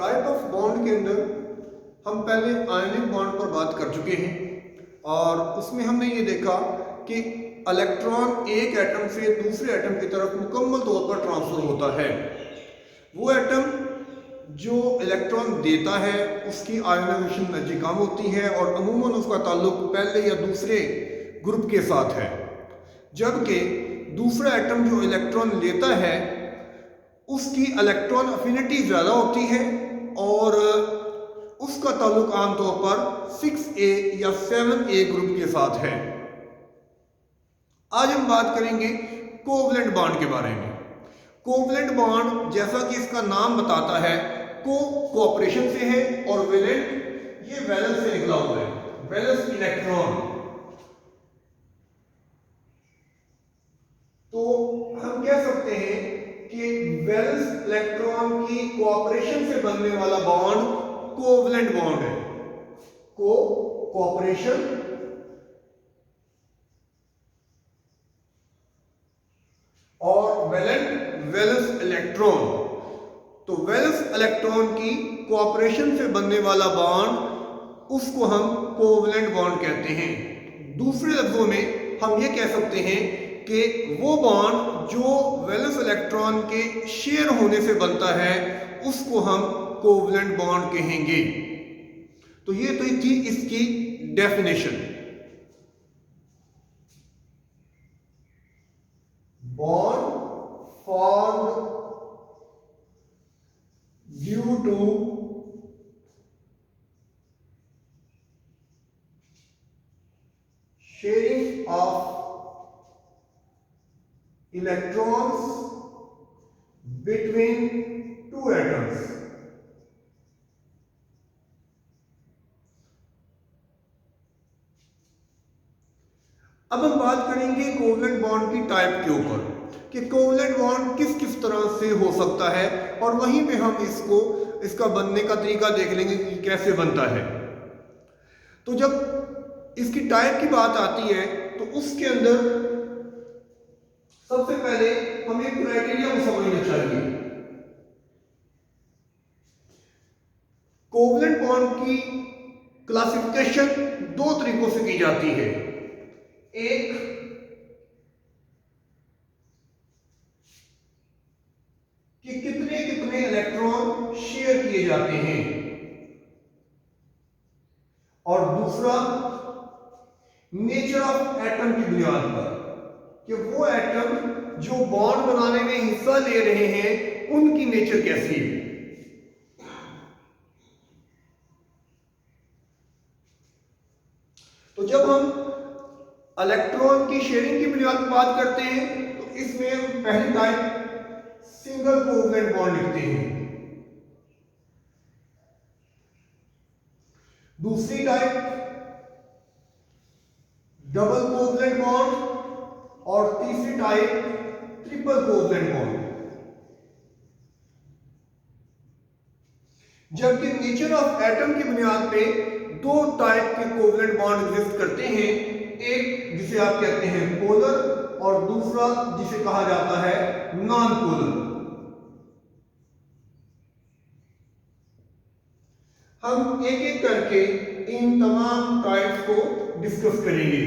Type of bond के अंदर हम पहले आयनिक बॉन्ड पर बात कर चुके हैं और उसमें हमने ये देखा कि इलेक्ट्रॉन एक एटम से दूसरे एटम की तरफ मुकम्मल तौर पर ट्रांसफर होता है। वो एटम जो इलेक्ट्रॉन देता है उसकी आयोनाइजेशन एनर्जी कम होती है और अमूमन उसका ताल्लुक पहले या दूसरे ग्रुप के साथ है, जबकि दूसरा एटम जो इलेक्ट्रॉन लेता है उसकी इलेक्ट्रॉन अफिनिटी ज़्यादा होती है और उसका ताल्लुक आमतौर पर 6A या 7A ग्रुप के साथ है। आज हम बात करेंगे कोवलेंट बॉन्ड के बारे में। कोवलेंट बॉन्ड जैसा कि इसका नाम बताता है, कोऑपरेशन से है और वेलेंट ये वैलेंस से निकला हुआ है, वैलेंस इलेक्ट्रॉन। तो हम कह सकते हैं कि वैलेंस इलेक्ट्रॉन की कोऑपरेशन से बनने वाला बॉन्ड कोवलेंट बॉन्ड है। कोऑपरेशन और वैलेंस इलेक्ट्रॉन, तो वैलेंस इलेक्ट्रॉन की कोऑपरेशन से बनने वाला बॉन्ड उसको हम कोवलेंट बॉन्ड कहते हैं। दूसरे लफ्जों में हम ये कह सकते हैं कि वो बॉन्ड जो वैलेंस इलेक्ट्रॉन के शेयर होने से बनता है उसको हम कोवलेंट बॉन्ड कहेंगे। तो ये तो थी इसकी definition. Bond formed due to sharing of electrons between two atoms। अब हम बात करेंगे कोवलेंट बॉन्ड की टाइप के ऊपर कि कोवलेंट बॉन्ड किस किस तरह से हो सकता है और वहीं पे हम इसका बनने का तरीका देख लेंगे कि कैसे बनता है। तो जब इसकी टाइप की बात आती है तो उसके अंदर सबसे पहले हमें क्राइटेरिया को समझना चाहिए। कोवलेंट बॉन्ड की क्लासिफिकेशन दो तरीकों से की जाती है। एक कि कितने कितने इलेक्ट्रॉन शेयर किए जाते हैं और दूसरा नेचर ऑफ एटम की बुनियाद पर कि वो एटम जो बॉन्ड बनाने में हिस्सा ले रहे हैं उनकी नेचर कैसी है। तो जब हम इलेक्ट्रॉन की शेयरिंग की बुनियाद पर बात करते हैं तो इसमें हम पहली टाइप सिंगल कोवलेंट बॉन्ड लिखते हैं, दूसरी टाइप डबल कोवलेंट बॉन्ड और तीसरी टाइप ट्रिपल कोवलेंट बॉन्ड। जबकि नेचर ऑफ एटम की बुनियाद पे दो टाइप के कोवलेंट बॉन्ड एग्जिस्ट करते हैं, एक जिसे आप कहते हैं पोलर और दूसरा जिसे कहा जाता है नॉन पोलर। हम एक एक करके इन तमाम टाइप्स को डिस्कस करेंगे।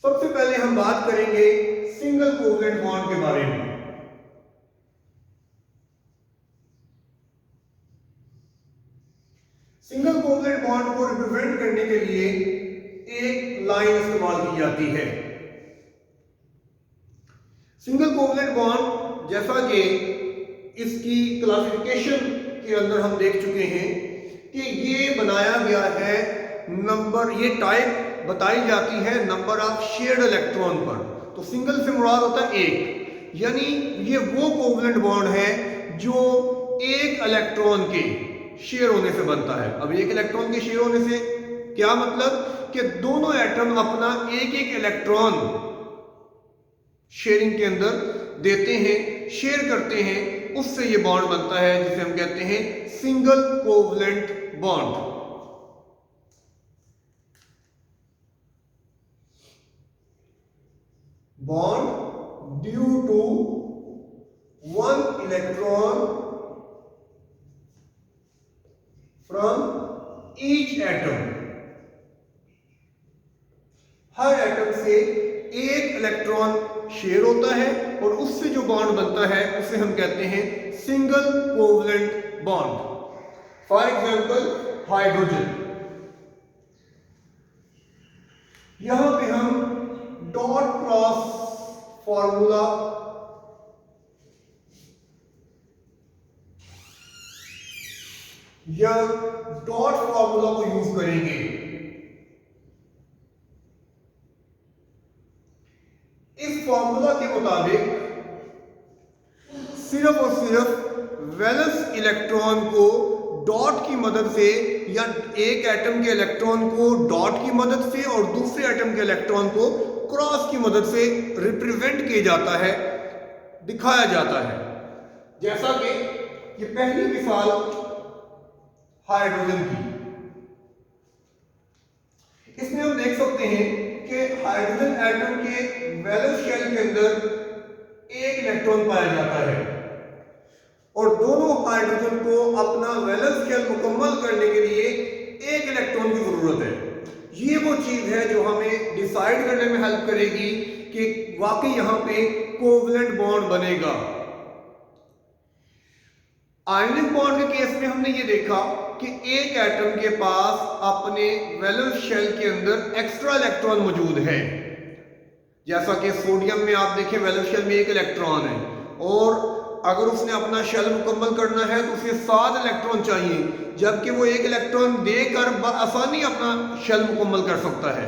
सबसे पहले हम बात करेंगे सिंगल कोवलेंट बॉन्ड के बारे में। सिंगल कोवलेंट बॉन्ड को रिप्रेजेंट करने के लिए एक लाइन इस्तेमाल की जाती है। सिंगल कोवलेंट बॉन्ड जैसा कि इसकी क्लासिफिकेशन के अंदर हम देख चुके हैं कि ये बनाया गया है नंबर, ये टाइप बताई जाती है नंबर ऑफ शेयर्ड इलेक्ट्रॉन पर। तो सिंगल से मुराद होता है एक, यानी ये वो कोवलेंट बॉन्ड है जो एक इलेक्ट्रॉन के शेयर होने से बनता है। अब एक इलेक्ट्रॉन के शेयर होने से क्या मतलब कि दोनों एटम अपना एक एक इलेक्ट्रॉन शेयरिंग के अंदर देते हैं, शेयर करते हैं, उससे ये बॉन्ड बनता है जिसे हम कहते हैं single covalent bond. Bond due to one electron from each atom, हर एटम से एक इलेक्ट्रॉन शेयर होता है और उससे जो बॉन्ड बनता है उसे हम कहते हैं single covalent bond. For example hydrogen, यहां पे हम डॉट क्रॉस फॉर्मूला या डॉट फॉर्मूला को यूज करेंगे। इस फॉर्मूला के मुताबिक सिर्फ और सिर्फ वैलेंस इलेक्ट्रॉन को डॉट की मदद से या एक एटम के इलेक्ट्रॉन को डॉट की मदद से और दूसरे एटम के इलेक्ट्रॉन को क्रॉस की मदद से रिप्रेजेंट किया जाता है, दिखाया जाता है। जैसा कि ये पहली मिसाल हाइड्रोजन की, इसमें हम देख सकते हैं कि हाइड्रोजन एटम के वैलेंस शेल के अंदर एक इलेक्ट्रॉन पाया जाता है और दोनों हाइड्रोजन को अपना वैलेंस शेल मुकम्मल करने के लिए एक इलेक्ट्रॉन की जरूरत है। ये वो चीज है जो हमें डिसाइड करने में हेल्प करेगी कि वाकई यहां पे कोवलेंट बॉन्ड बनेगा। आयनिक बॉन्ड के केस में हमने ये देखा कि एक एटम के पास अपने वैलेंस शेल के अंदर एक्स्ट्रा इलेक्ट्रॉन मौजूद है। जैसा कि सोडियम में आप देखें वैलेंस शेल में एक इलेक्ट्रॉन है और अगर उसने अपना शेल मुकम्मल करना है तो उसे 7 इलेक्ट्रॉन चाहिए, जबकि वो एक इलेक्ट्रॉन देकर आसानी अपना शेल मुकम्मल कर सकता है।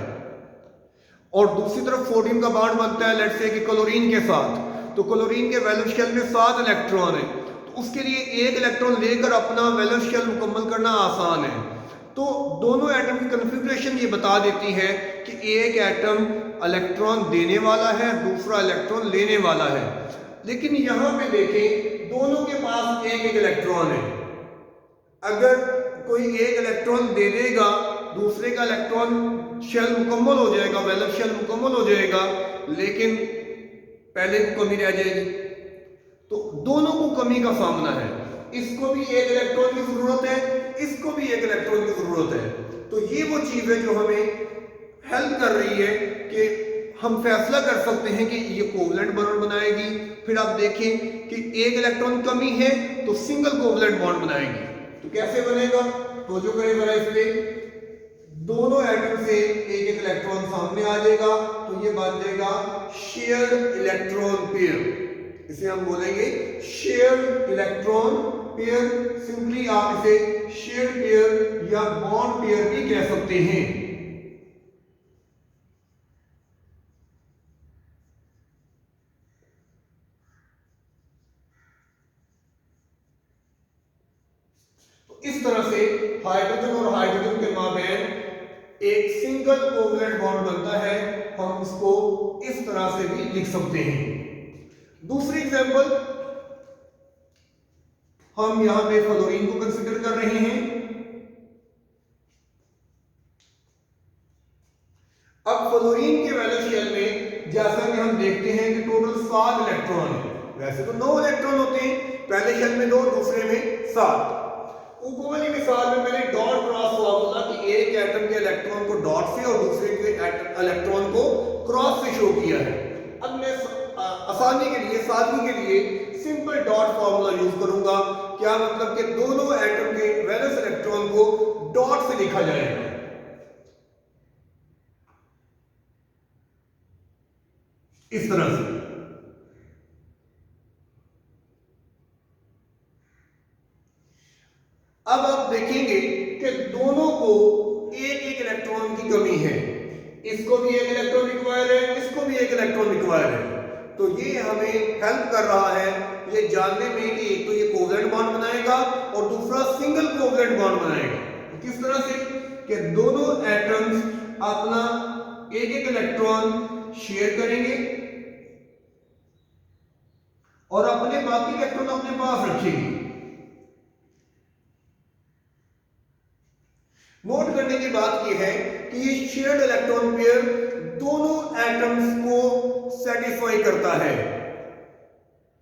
और दूसरी तरफ सोडियम का बॉन्ड बनता है लेट्स से कि क्लोरीन के साथ, तो क्लोरीन के वैलेंस शेल में 7 इलेक्ट्रॉन है, तो उसके लिए एक इलेक्ट्रॉन लेकर अपना वैलेंस शेल मुकम्मल करना आसान है। तो दोनों एटम की कॉन्फ़िगरेशन ये बता देती है कि एक एटम इलेक्ट्रॉन देने वाला है, दूसरा इलेक्ट्रॉन लेने वाला है। लेकिन यहां पे देखें दोनों के पास एक एक इलेक्ट्रॉन है। अगर कोई एक इलेक्ट्रॉन दे देगा, दूसरे का इलेक्ट्रॉन शेल मुकम्मल हो जाएगा, वैलेंस शेल मुकम्मल हो जाएगा, लेकिन पहले को कमी रह जाएगी। तो दोनों को कमी का सामना है, इसको भी एक इलेक्ट्रॉन की जरूरत है, इसको भी एक इलेक्ट्रॉन की जरूरत है। तो ये वो चीज है जो हमें हेल्प कर रही है कि हम फैसला कर सकते हैं कि ये कोवलेंट बॉन्ड बनाएगी। फिर आप देखें कि एक इलेक्ट्रॉन कमी है तो सिंगल कोवलेंट बॉन्ड बनाएगी। तो कैसे बनेगा, तो जो करेगा इसमें दोनों एटम से एक एक इलेक्ट्रॉन सामने आ जाएगा, तो ये बन जाएगा शेयर्ड इलेक्ट्रॉन पेयर। इसे हम बोलेंगे शेयर्ड इलेक्ट्रॉन पेयर। सिंपली आप इसे शेयर्ड पेयर या बॉन्ड पेयर भी कह सकते हैं। इस तरह से हाइड्रोजन और हाइड्रोजन के माबैन एक सिंगल कोवलेंट बॉन्ड बनता है। हम इसको इस तरह से भी लिख सकते हैं। दूसरी एग्जांपल हम यहां पे फ्लोरीन को कंसीडर कर रहे हैं। अब फ्लोरीन के वैलेंस शेल में जैसा कि हम देखते हैं कि टोटल 7 इलेक्ट्रॉन है। वैसे तो 9 इलेक्ट्रॉन होते हैं, पहले शेल में 2, दूसरे में 7। ऊपर वाली मिसाल में मैंने डॉट क्रॉस फॉर्मूला कि एक एटम के इलेक्ट्रॉन को डॉट से और दूसरे के इलेक्ट्रॉन को क्रॉस से शो किया है। अब मैं आसानी के लिए, सादगी के लिए सिंपल डॉट फॉर्मूला यूज करूंगा। क्या मतलब कि दोनों एटम के वैलेंस इलेक्ट्रॉन को डॉट से लिखा जाएगा। इस तरह से अब आप देखेंगे कि दोनों को एक एक इलेक्ट्रॉन की कमी है। इसको भी एक इलेक्ट्रॉन रिक्वायर है, इसको भी एक इलेक्ट्रॉन रिक्वायर है। तो ये हमें हेल्प कर रहा है ये जानने में कि एक तो ये कोवलेंट बॉन्ड बनाएगा और दूसरा सिंगल कोवलेंट बॉन्ड बनाएगा। तो किस तरह से कि दोनों एटम्स अपना एक एक इलेक्ट्रॉन शेयर करेंगे और अपने बाकी इलेक्ट्रॉन अपने पास रखेंगे। नोट करने की बात यह है कि ये शेयर्ड इलेक्ट्रॉन पेयर दोनों एटम्स को सेटिस्फाई करता है।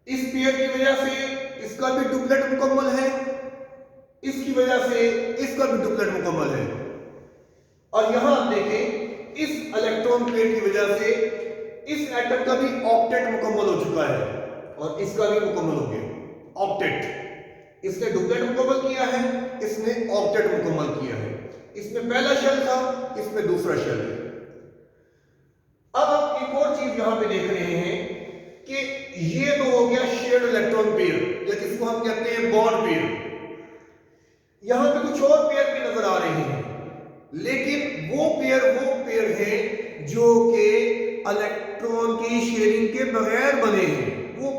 इस पेयर की वजह से इसका भी डुप्लेट मुकम्मल है, इसकी वजह से इसका भी डुप्लेट मुकम्मल है। और यहां आप देखें इस इलेक्ट्रॉन पेयर की वजह से इस एटम का भी ऑक्टेट मुकम्मल हो चुका है और इसका भी मुकम्मल हो गया ऑक्टेट। इसने डुप्लेट मुकम्मल किया है, इसने ऑक्टेट मुकम्मल किया है। इसमें पहला शेल था, इसमें दूसरा शेल है। अब आप एक और चीज यहां पे देख रहे हैं कि ये तो हो गया शेयर्ड इलेक्ट्रॉन पेयर या जिसको हम कहते हैं बॉन्ड पेयर। यहां पे कुछ और पेयर भी नजर आ रहे हैं, लेकिन वो पेयर है जो कि इलेक्ट्रॉन की शेयरिंग के बगैर बने हैं। वो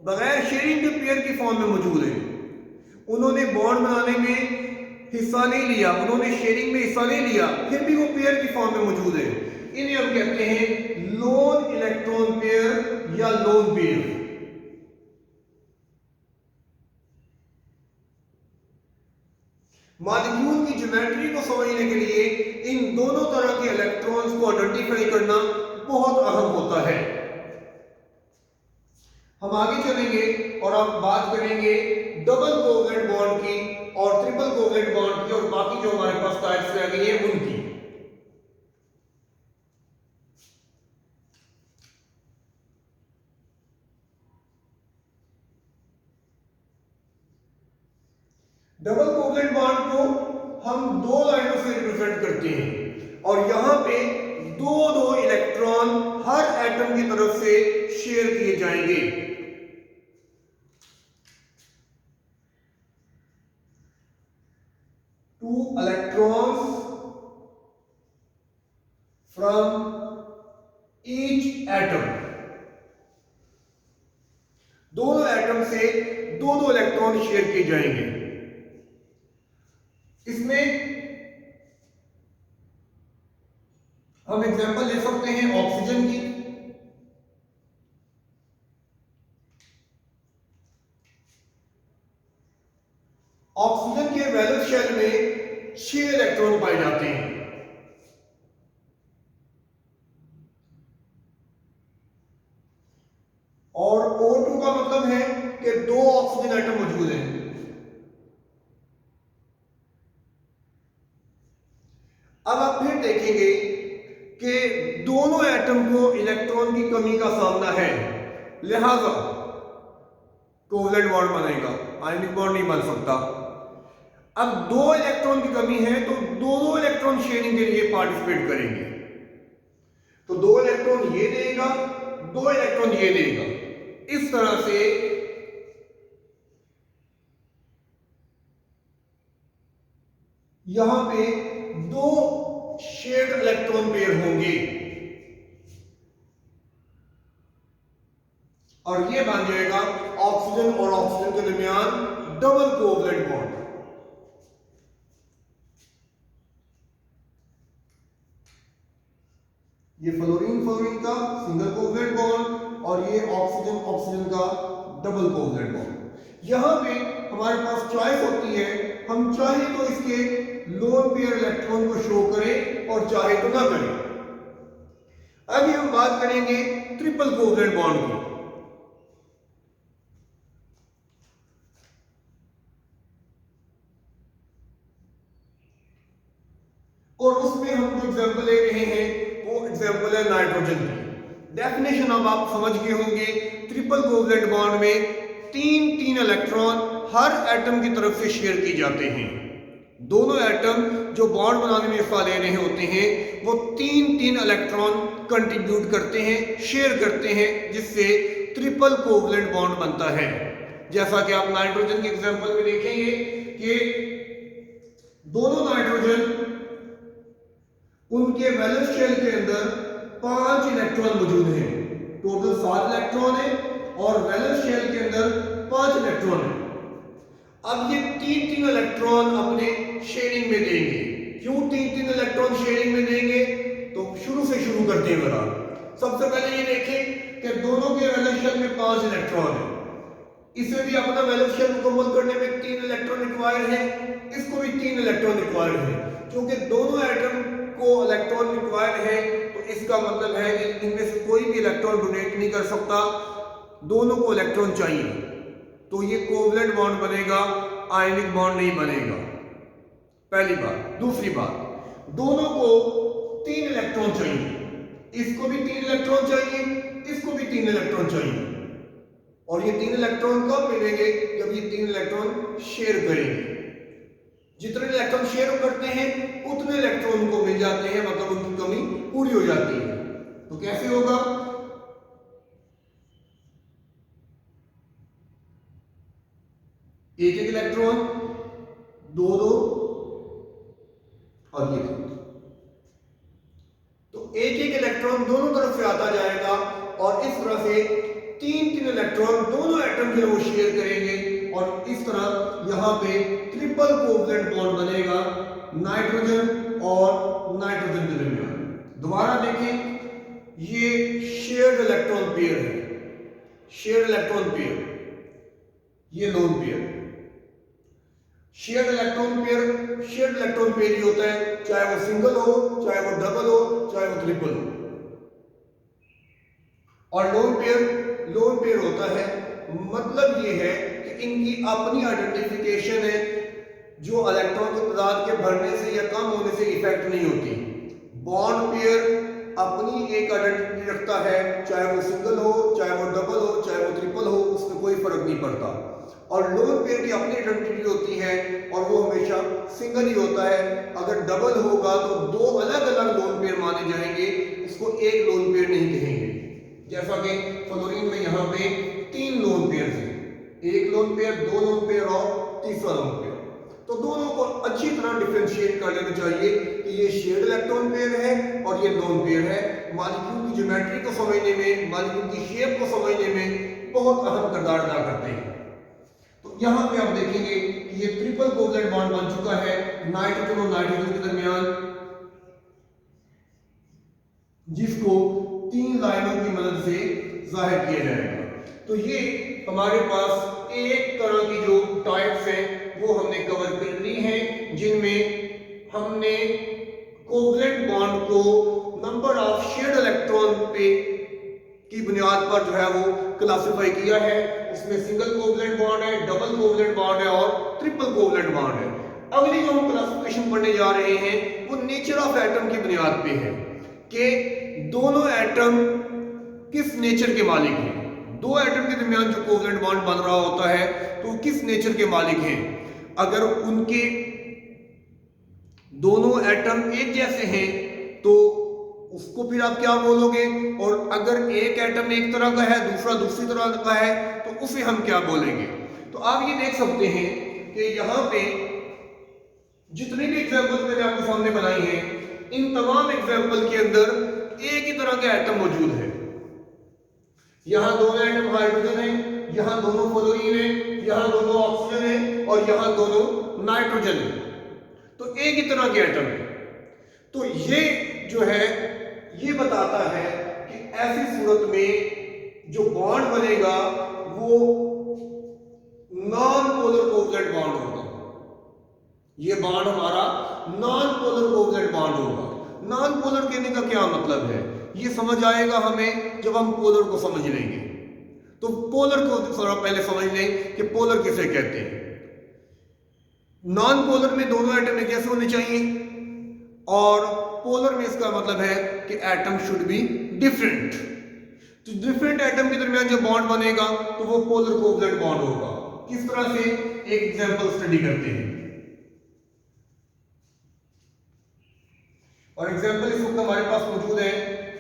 बगैर शेयरिंग के पेयर की फॉर्म में मौजूद है। उन्होंने बॉन्ड बनाने में हिस्सा नहीं लिया, उन्होंने शेयरिंग में हिस्सा नहीं लिया, फिर भी वो पेयर की फॉर्म में मौजूद है। इन्हें हम कहते हैं लोन इलेक्ट्रॉन पेयर या लोन पेयर। मॉलिक्यूल की ज्योमेट्री को समझने के लिए इन दोनों तरह के इलेक्ट्रॉन्स को आइडेंटिफाई करना बहुत अहम होता है। हम आगे चलेंगे और आप बात करेंगे डबल कोवलेंट बॉन्ड की और ट्रिपल कोवलेंट बॉन्ड की और बाकी जो हमारे पास टाइप्स रह गई है उनकी। डबल कोवलेंट बॉन्ड को हम दो लाइनों से रिप्रेजेंट करते हैं और यहां पे दो दो इलेक्ट्रॉन हर एटम की तरफ से शेयर किए जाएंगे। Two electrons from each atom. दोनों एटम से दो दो इलेक्ट्रॉन शेयर किए जाएंगे। इसमें हम एग्जांपल ले सकते हैं ऑक्सीजन की। ऑक्सीजन के वैलेंस शेल में 6 इलेक्ट्रॉन पाए जाते हैं और O2 का मतलब है कि 2 ऑक्सीजन एटम मौजूद हैं। अब आप फिर देखेंगे कि दोनों एटम को इलेक्ट्रॉन की कमी का सामना है, लिहाजा कोवलेंट बॉन्ड बनेगा, आयनिक बॉन्ड नहीं बन सकता। अब 2 इलेक्ट्रॉन की कमी है तो दोनों इलेक्ट्रॉन शेयरिंग के लिए पार्टिसिपेट करेंगे। तो 2 इलेक्ट्रॉन ये देगा, 2 इलेक्ट्रॉन ये देगा। इस तरह से यहां पे 2 शेयर्ड इलेक्ट्रॉन पेयर होंगे और ये बन जाएगा ऑक्सीजन और ऑक्सीजन के दरमियान डबल कोवलेंट बॉन्ड। ये फ्लोरीन का सिंगल कोवलेंट बॉन्ड और ये ऑक्सीजन ऑक्सीजन का डबल कोवलेंट बॉन्ड। यहां पे हमारे पास चॉइस होती है, हम चाहे तो इसके लोन पेयर इलेक्ट्रॉन को शो करें और चाहे तो ना करें। अभी हम बात करेंगे ट्रिपल कोवलेंट बॉन्ड की। और उसमें हम जो एग्जांपल ले रहे हैं वो एग्जांपल है नाइट्रोजन की। डेफिनेशन अब आप समझ गए होंगे। ट्रिपल कोवलेंट बॉन्ड में 3 इलेक्ट्रॉन हर एटम की तरफ से शेयर किए जाते हैं। दोनों एटम जो बॉन्ड बनाने में हिस्सा ले रहे होते हैं वो 3 इलेक्ट्रॉन कंट्रीब्यूट करते हैं, शेयर करते हैं, जिससे ट्रिपल कोवलेंट बॉन्ड बनता है। जैसा कि आप नाइट्रोजन के एग्जांपल में देखेंगे कि दोनों नाइट्रोजन उनके वैलेंस शेल के अंदर 5 इलेक्ट्रॉन मौजूद हैं। टोटल 7 इलेक्ट्रॉन है और वैलेंस शेल के अंदर 5 इलेक्ट्रॉन है। अब ये 3 इलेक्ट्रॉन अपने शेयरिंग में देंगे। क्यों 3 इलेक्ट्रॉन शेयरिंग में देंगे? तो शुरू से शुरू करते हैं जरा। सबसे पहले ये देखें कि दोनों के वैलेंस शेल में 5 इलेक्ट्रॉन है। इसे भी अपना वैलेंस शेल मुकम्मल करने में 3 इलेक्ट्रॉन रिक्वायर्ड है, इसको भी 3 इलेक्ट्रॉन रिक्वायर्ड है। क्योंकि दोनों एटम को इलेक्ट्रॉन रिक्वायर्ड है तो इसका मतलब है कि इनमें से कोई भी इलेक्ट्रॉन डोनेट नहीं कर सकता, दोनों को इलेक्ट्रॉन चाहिए। तो ये कोवलेंट बॉन्ड बनेगा, आयनिक बॉन्ड नहीं बनेगा, पहली बात। दूसरी बात, दोनों को 3 इलेक्ट्रॉन चाहिए, इसको भी 3 इलेक्ट्रॉन चाहिए, इसको भी 3 इलेक्ट्रॉन चाहिए। और ये 3 इलेक्ट्रॉन कब मिलेंगे? जब ये 3 इलेक्ट्रॉन शेयर करेंगे। जितने इलेक्ट्रॉन शेयर करते हैं उतने इलेक्ट्रॉन उनको मिल जाते हैं, मतलब उनकी कमी पूरी हो जाती है। तो कैसे होगा? एक एक इलेक्ट्रॉन, दो दो और ये तो एक एक इलेक्ट्रॉन दोनों तरफ से आता जाएगा और इस तरह से 3 इलेक्ट्रॉन दोनों एटम जो है वो शेयर करेंगे और इस तरह यहां पे ट्रिपल कोवलेंट बॉन्ड बनेगा नाइट्रोजन और नाइट्रोजन के दरमियान। दोबारा देखें, ये शेयर्ड इलेक्ट्रॉन पेयर है, शेयर्ड इलेक्ट्रॉन पेयर, ये lone pair. Shared electron pair ही होता है, चाहे वो सिंगल हो, चाहे वो डबल हो, चाहे वो ट्रिपल हो। और लोन पेयर होता है, मतलब ये है कि इनकी अपनी आइडेंटिफिकेशन है, जो इलेक्ट्रॉन की तादाद के बढ़ने से या कम होने से इफेक्ट नहीं होती। बॉन्ड पेयर अपनी एक आइडेंटिटी रखता है, चाहे वो सिंगल हो, चाहे वो डबल हो, चाहे वो ट्रिपल हो, उसमें कोई फर्क नहीं पड़ता। और लोन पेयर की अपनी आइडेंटिटी होती है और वो हमेशा सिंगल ही होता है। अगर डबल होगा तो 2 अलग अलग लोन पेयर माने जाएंगे, इसको एक लोन पेयर नहीं कहेंगे। जैसा कि फ्लोरीन में यहाँ पे 3 लोन पेयर हैं, एक लोन पेयर, 2 लोन पेयर और तीसरा लोन पेयर। तो दोनों को अच्छी तरह डिफरेंशिएट कर लेना चाहिए कि ये शेयर्ड इलेक्ट्रॉन पेयर है और ये लोन पेयर है। मॉलिक्यूल की ज्योमेट्री को समझने में, मॉलिक्यूल की शेप को समझने में बहुत अहम किरदार अदा करते हैं। तो यहाँ पे आप देखेंगे कि ये ट्रिपल कोवलेंट बॉन्ड बन चुका है नाइट्रोजन और नाइट्रोजन के दरमियान, जिसको 3 लाइनों की मदद से जाहिर किया जाएगा। तो ये हमारे पास एक तरह की जो टाइप्स हैं वो हमने कवर कर ली हैं, जिनमें हमने कोवलेंट बॉन्ड को नंबर ऑफ शेयर्ड इलेक्ट्रॉन पे की बुनियाद पर जो है वो क्लासिफाई किया है। उसमें सिंगल कोवलेंट बॉन्ड है, डबल कोवलेंट बॉन्ड है और ट्रिपल कोवलेंट बॉन्ड है। अगली जो हम क्लासिफिकेशन पढ़ने जा रहे हैं वो नेचर ऑफ एटम की बुनियाद पे है कि दोनों एटम किस नेचर के मालिक हैं। 2 एटम के दरमियान जो कोवलेंट बॉन्ड बन रहा होता है तो किस नेचर के मालिक हैं। अगर उनके दोनों एटम एक जैसे हैं तो उसको फिर आप क्या बोलोगे, और अगर एक एटम एक तरह का है, दूसरा दूसरी तरह का है, तो उसे हम क्या बोलेंगे। तो आप ये देख सकते हैं कि यहाँ पे जितनी भी एग्जाम्पल मैंने आपके सामने बनाई हैं, इन तमाम एग्जाम्पल के अंदर एक ही तरह का एटम मौजूद है। यहाँ दोनों एटम हाइड्रोजन है, यहाँ दोनों फ्लोरीन है, यहाँ दोनों ऑक्सीजन है और यहाँ दोनों नाइट्रोजन है। तो एक ही तरह के एटम है। तो ये जो है ये बताता है कि ऐसी सूरत में जो बॉन्ड बनेगा वो नॉन पोलर कोवलेंट बॉन्ड होगा। ये बॉन्ड हमारा नॉन पोलर कोवलेंट बॉन्ड होगा। नॉन पोलर कहने का क्या मतलब है, ये समझ आएगा हमें जब हम पोलर को समझ लेंगे। तो पोलर को थोड़ा पहले समझ लें कि पोलर किसे कहते हैं। नॉन पोलर में दोनों एटम एक जैसे होने चाहिए और पोलर में इसका मतलब है कि एटम शुड बी डिफरेंट। तो डिफरेंट एटम के दरमियान जब बॉन्ड बनेगा तो वो पोलर कोवलेंट बॉन्ड होगा। किस तरह से, एक एग्जांपल स्टडी करते हैं। और एग्जांपल इस वक्त हमारे पास मौजूद है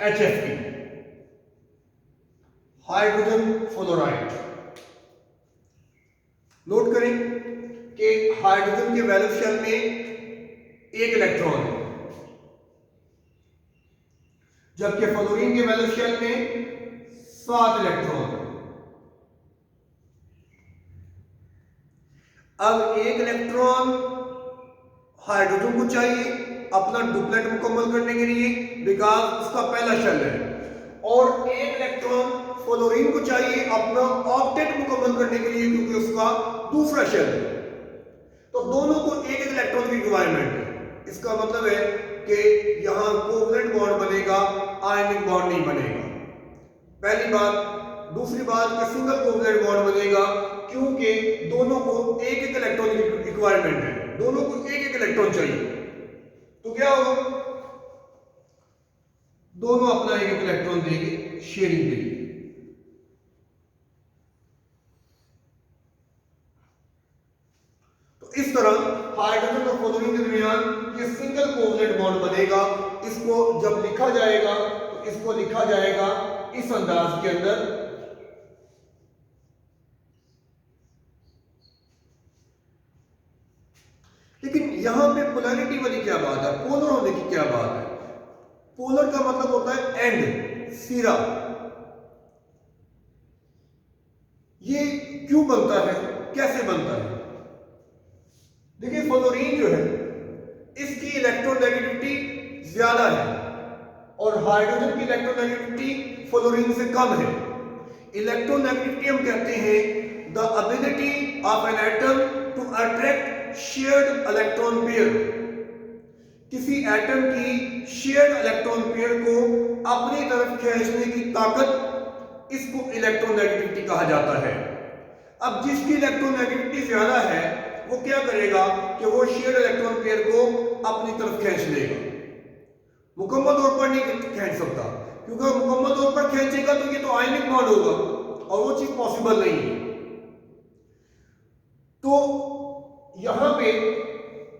HF की, हाइड्रोजन फ्लोराइड। नोट करें कि हाइड्रोजन के वैलेंस शेल में एक इलेक्ट्रॉन है, जबकि फ्लोरीन के वैलेंस शेल में 7 इलेक्ट्रॉन है। अब एक इलेक्ट्रॉन हाइड्रोजन को चाहिए अपना डुप्लेट मुकम्मल करने के लिए, बिकॉज उसका पहला शेल है, और एक इलेक्ट्रॉन फ्लोरीन को चाहिए अपना ऑक्टेट मुकम्मल करने के लिए, क्योंकि उसका दूसरा शेल है। तो दोनों को एक एक इलेक्ट्रॉन की रिक्वायरमेंट है। इसका मतलब है कि यहां कोवलेंट बॉन्ड बनेगा, आयनिक बॉन्ड नहीं बनेगा, पहली बात। दूसरी बात कि सिंगल कोवलेंट बॉन्ड बनेगा, क्योंकि दोनों को एक एक इलेक्ट्रॉन की रिक्वायरमेंट है, दोनों को एक एक इलेक्ट्रॉन चाहिए। तो क्या होगा, दोनों अपना एक एक इलेक्ट्रॉन देंगे शेयरिंग के लिए। तो इस तरह हाइड्रोजन और फ्लोरीन के दरमियान ये सिंगल कोवलेंट बॉन्ड बनेगा। इसको जब लिखा जाएगा तो इसको लिखा जाएगा इस अंदाज के अंदर, लेकिन यहां पे पोलैरिटी वाली क्या बात है, पोलर होने की क्या बात है? पोलर का मतलब होता है एंड, सिरा। ये क्यों बनता है, कैसे बनता है? देखिए फ्लोरीन जो है इसकी इलेक्ट्रोनेगेटिविटी ज्यादा है और हाइड्रोजन की इलेक्ट्रोनेगेटिविटी फ्लोरीन से कम है। इलेक्ट्रोनेगेटिविटी हम कहते हैं the ability of an atom to attract shared electron pair. किसी एटम की शेयर्ड इलेक्ट्रॉन पेयर को अपनी तरफ खींचने की ताकत, इसको इलेक्ट्रोनेगेटिविटी कहा जाता है। अब जिसकी इलेक्ट्रोनेगेटिविटी ज्यादा है वो क्या करेगा कि वो शेयर्ड इलेक्ट्रॉन पेयर को अपनी तरफ खींच लेगा। मुकम्मल तौर पर नहीं खींच सकता, क्योंकि मुकम्मल तौर पर खींचेगा तो ये तो आयनिक बॉन्ड होगा और वो चीज पॉसिबल नहीं है। तो यहां पे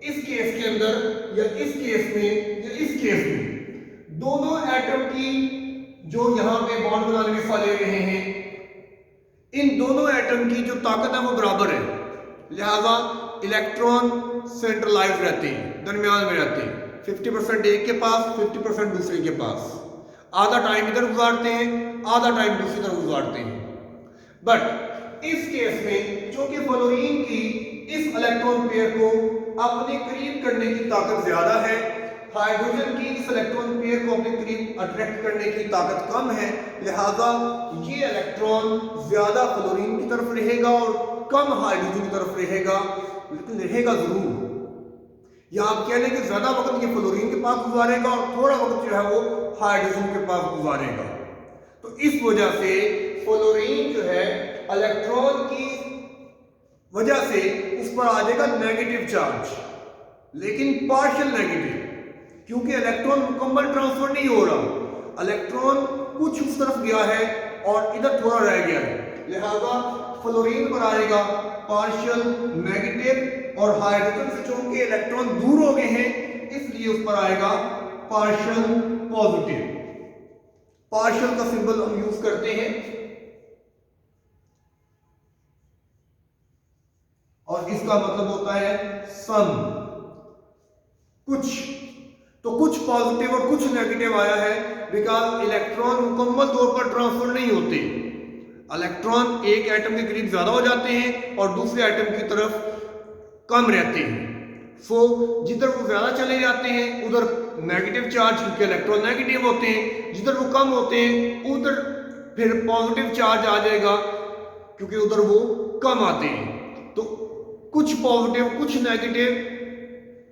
इस केस के अंदर या इस केस में या इस केस में दोनों एटम की जो यहां पे बॉन्ड बनाने में हिस्सा ले रहे हैं, इन दोनों एटम की जो ताकत है वो बराबर है, लिहाजा इलेक्ट्रॉन सेंट्रलाइज रहते हैं, दरमियान में रहते हैं। 50% एक के पास, 50% दूसरे के पास। आधा टाइम इधर गुजारते हैं, आधा टाइम दूसरी तरफ गुजारते हैं। बट इस केस में चूंकि फ्लोरीन की इस इलेक्ट्रॉन पेयर को अपने करीब करने की ताकत ज्यादा है, हाइड्रोजन की इस इलेक्ट्रॉन पेयर को अपने करीब अट्रैक्ट करने की ताकत कम है, लिहाजा ये इलेक्ट्रॉन ज्यादा फ्लोरीन की तरफ रहेगा और कम हाइड्रोजन की तरफ रहेगा, लेकिन रहेगा जरूर। या आप कह लें कि ज्यादा वक्त ये फ्लोरीन के पास गुजारेगा और थोड़ा वक्त जो है वो हाइड्रोजन के पास गुजारेगा। तो इस वजह से फ्लोरीन जो है इलेक्ट्रॉन की वजह से उस पर आ जाएगा नेगेटिव चार्ज, लेकिन पार्शियल नेगेटिव, क्योंकि इलेक्ट्रॉन मुकम्मल ट्रांसफर नहीं हो रहा, इलेक्ट्रॉन कुछ उस तरफ गया है और इधर थोड़ा रह गया है, लिहाजा फ्लोरीन पर आएगा पार्शियल नेगेटिव और हाइड्रोजन से चूंकि इलेक्ट्रॉन दूर हो गए हैं इसलिए उस पर आएगा पार्शियल पॉजिटिव। पार्शियल का सिंबल हम यूज करते हैं और इसका मतलब होता है सम। कुछ तो कुछ पॉजिटिव और कुछ नेगेटिव आया है बिकॉज इलेक्ट्रॉन मुकम्मल तौर पर ट्रांसफर नहीं होते। इलेक्ट्रॉन एक एटम के करीब ज्यादा हो जाते हैं और दूसरे एटम की तरफ कम रहते हैं। सो जिधर वो ज्यादा चले जाते हैं उधर नेगेटिव चार्ज, क्योंकि इलेक्ट्रॉन नेगेटिव होते हैं, जिधर वो कम होते हैं उधर फिर पॉजिटिव चार्ज आ जाएगा क्योंकि उधर वो कम आते हैं। तो कुछ पॉजिटिव कुछ नेगेटिव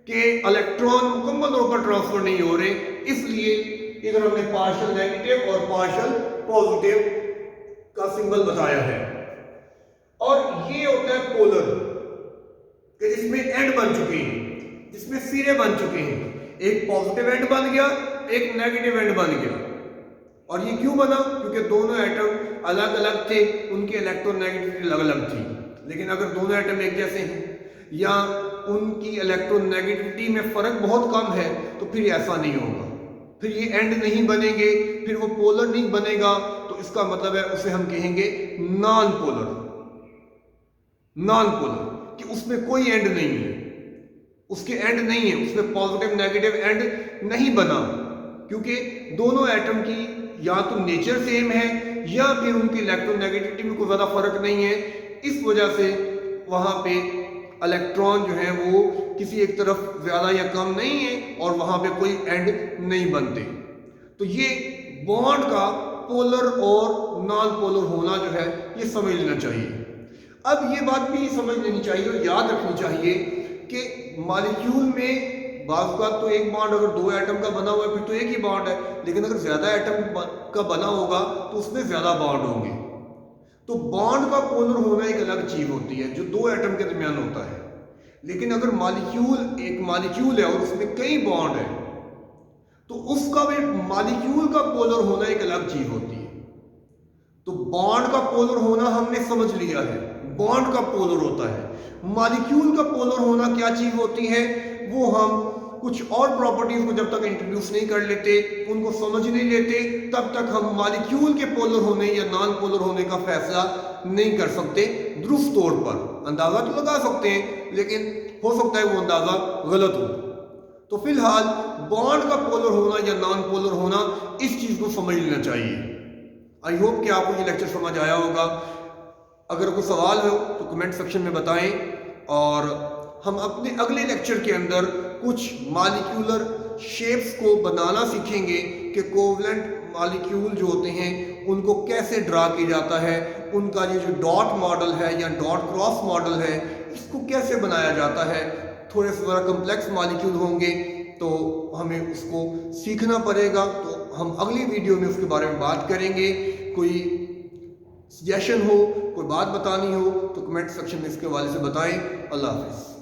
के इलेक्ट्रॉन मुकम्मल तौर पर ट्रांसफर नहीं हो रहे, इसलिए इधर हमने पार्शियल नेगेटिव और पार्शियल पॉजिटिव का सिंबल बताया है। और ये होता है पोलर, कि जिसमें एंड बन चुके हैं, जिसमें सिरे बन चुके हैं। एक पॉजिटिव एंड बन गया, एक नेगेटिव एंड बन गया। और ये क्यों बना? क्योंकि दोनों एटम अलग अलग थे, उनकी इलेक्ट्रोनेगेटिविटी अलग अलग थी। लेकिन अगर दोनों एटम एक जैसे हैं या उनकी इलेक्ट्रोनेगेटिविटी में फर्क बहुत कम है तो फिर ऐसा नहीं होगा, फिर ये एंड नहीं बनेंगे, फिर वो पोलर नहीं बनेगा। तो इसका मतलब है उसे हम कहेंगे नॉन पोलर। नॉन पोलर कि उसमें कोई एंड नहीं है, उसके एंड नहीं है, उसमें पॉजिटिव नेगेटिव एंड नहीं बना, क्योंकि दोनों एटम की या तो नेचर सेम है या फिर उनकी इलेक्ट्रोनेगेटिविटी में कोई ज्यादा फर्क नहीं है। इस वजह से वहां पे इलेक्ट्रॉन जो है वो किसी एक तरफ ज्यादा या कम नहीं है और वहां पे कोई एंड नहीं बनते। तो ये बॉन्ड का पोलर और नॉन पोलर होना जो है ये समझ लेना चाहिए। अब ये बात भी समझ लेनी चाहिए और याद रखनी चाहिए कि मॉलिक्यूल में बाज़ का तो एक बॉन्ड अगर दो एटम का बना हुआ है फिर तो एक ही बॉन्ड है, लेकिन अगर ज्यादा एटम का बना होगा तो उसमें ज्यादा बॉन्ड होंगे। तो बॉन्ड का पोलर होना एक अलग चीज होती है जो दो एटम के दरमियान होता है, लेकिन अगर एक मॉलिक्यूल है और उसमें कई बॉन्ड है तो उसका भी मॉलिक्यूल का पोलर होना एक अलग चीज होती है। तो बॉन्ड का पोलर होना हमने समझ लिया है, बॉन्ड का पोलर होता है। मॉलिक्यूल का पोलर होना क्या चीज होती है, वो हम कुछ और प्रॉपर्टीज को जब तक इंट्रोड्यूस नहीं कर लेते, उनको समझ नहीं लेते, तब तक हम मॉलिक्यूल के पोलर होने या नॉन पोलर होने का फैसला नहीं कर सकते। दुरुस्त तौर पर अंदाजा तो लगा सकते हैं, लेकिन हो सकता है वो अंदाजा गलत हो। तो फिलहाल बॉन्ड का पोलर होना या नॉन पोलर होना, इस चीज को समझ लेना चाहिए। आई होप कि आपको ये लेक्चर समझ आया होगा। अगर कोई सवाल हो तो कमेंट सेक्शन में बताएं, और हम अपने अगले लेक्चर के अंदर कुछ मॉलिक्यूलर शेप्स को बनाना सीखेंगे कि कोवलेंट मॉलिक्यूल जो होते हैं उनको कैसे ड्रा किया जाता है, उनका ये जो डॉट मॉडल है या डॉट क्रॉस मॉडल है इसको कैसे बनाया जाता है। थोड़े से ज़रा कम्प्लेक्स मॉलिक्यूल होंगे तो हमें उसको सीखना पड़ेगा। तो हम अगली वीडियो में उसके बारे में बात करेंगे। कोई सजेशन हो, कोई बात बतानी हो तो कमेंट सेक्शन में इसके हवाले से बताएं। अल्लाह हाफ़िज़।